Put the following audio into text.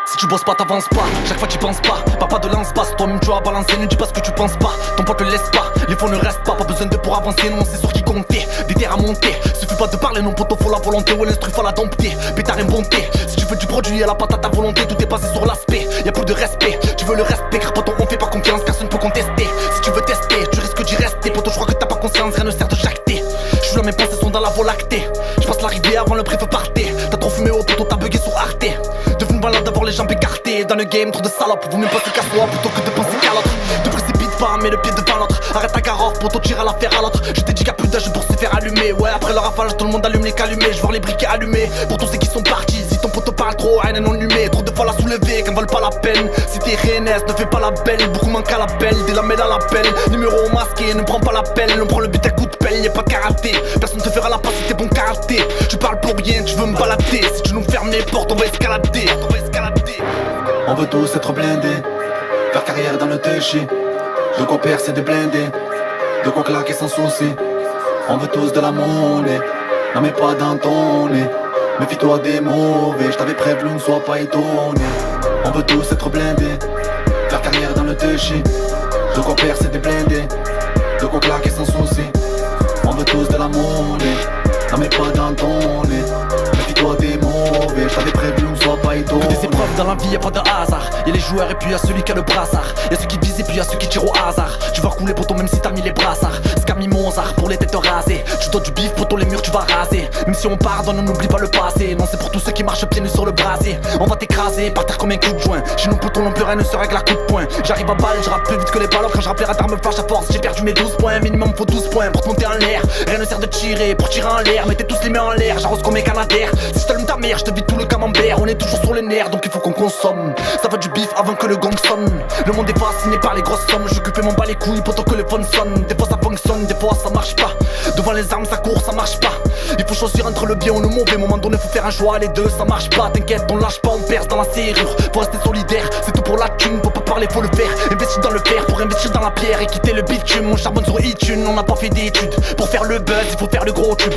Si tu bosses pas, t'avances pas, chaque fois tu penses pas. Papa de lance-passe, toi-même tu vas balancer. Ne dis pas ce que tu penses pas, ton pote le laisse pas. Les fonds ne restent pas, pas besoin de pour avancer. Non, c'est sur qui compter, des terres à monter. Suffit pas de parler, non poteau, faut la volonté. Ouais, l'instru, faut la dompter, pétard et bonté. Si tu veux du produit à la patate à volonté, tout est basé sur l'aspect, y'a plus de respect. Tu veux le respect, car poteau on fait pas confiance, personne peut contester. Si tu veux tester, tu risques d'y rester. Poteau, je crois que t'as pas conscience, rien ne sert de jacter. Je suis là, mes pensées sont dans la voie lactée. Je passe l'arrivée avant le brief parté. T'as trop fumé au poteau, t'as bugué sur Arte. Devenu malade d'avoir les jambes écartées. Dans le game, trop de salopes, vaut mieux passer qu'à soi plutôt que de penser qu'à l'autre. Te précipite pas, mets le pied devant l'autre. Arrête ta carotte, poteau, tire à l'affaire à l'autre. Je t'ai dit qu'à plus d'âge pour se faire allumer. Ouais, après le rafale, tout le monde allume les calumets. Je vois les briquets allumés, pour tous ceux qui sont partis. Si ton poteau parle trop, haine non allumée. Trop de fois la soulever, qu'en valent pas la peine. Si t'es RNS, ne fais pas la belle. Beaucoup manquent à la belle, dès la mêle à l'appel. Numéro masqué, ne prends pas l'appel. On prend le but à coup de pelle, y'a pas de karaté. Personne te fera la passe si t'es bon karaté. Tu parles pour rien, tu veux me balader. Si tu nous fermes les portes, on va escalader. On veut tous être blindés, faire carrière dans le téchi. De quoi percer des blindés, de quoi claquer sans souci. On veut tous de la monnaie, non mais pas dans ton nez. Méfie-toi des mauvais, je t'avais prévenu, ne sois pas étonné. On veut tous être blindés, faire carrière dans le téchi. De quoi percer des blindés, de quoi claquer sans souci. On veut tous de la monnaie, non mais pas dans ton nez. Méfie-toi des mauvais, je t'avais prévenu, ne sois pas étonné. Des épreuves dans la vie, y'a pas de hasard. Y'a les joueurs et puis y'a celui qui a le brassard. Y'a ceux qui visent et puis y'a ceux qui tirent au hasard. Tu vas couler poteau même si t'as mis les brassards. Scammy Mozart pour les têtes rasées. Tu dois du bif poteau, les murs tu vas raser. Même si on pardonne, on n'oublie pas le passé. Non, c'est pour tous ceux qui marchent pieds nus sur le brasier. On va t'écraser, par terre comme un coup de joint. Chez nous poteau, non plus rien ne se règle à coup de poing. J'arrive à balle, je rappe plus vite que les ballons. Quand je rappelle à me flash à force, j'ai perdu mes 12 points. Minimum faut 12 points pour te monter en l'air. Rien ne sert de tirer pour tirer en l'air. Mettez tous les mains en l'air, j'arrose comme mes canadaires. Si je t'allume ta mère, je te vide tout le camembert. On est toujours sur les nerfs, donc il faut qu'on consomme. Ça va du bif avant que le gong sonne. Le monde est fasciné par les grosses sommes. Je fais mon bas les couilles pourtant que le phone sonne. Des fois ça fonctionne, des fois ça marche pas. Devant les armes ça court, ça marche pas. Il faut choisir entre le bien ou le mauvais. Moment donné faut faire un choix, les deux ça marche pas. T'inquiète, on lâche pas, on perce dans la serrure. Faut rester solidaire, c'est tout pour la thune. Faut pas parler, faut le faire. Investir dans le fer pour investir dans la pierre et quitter le bitume. On charbonne sur iTunes, on n'a pas fait d'études. Pour faire le buzz, il faut faire le gros tube.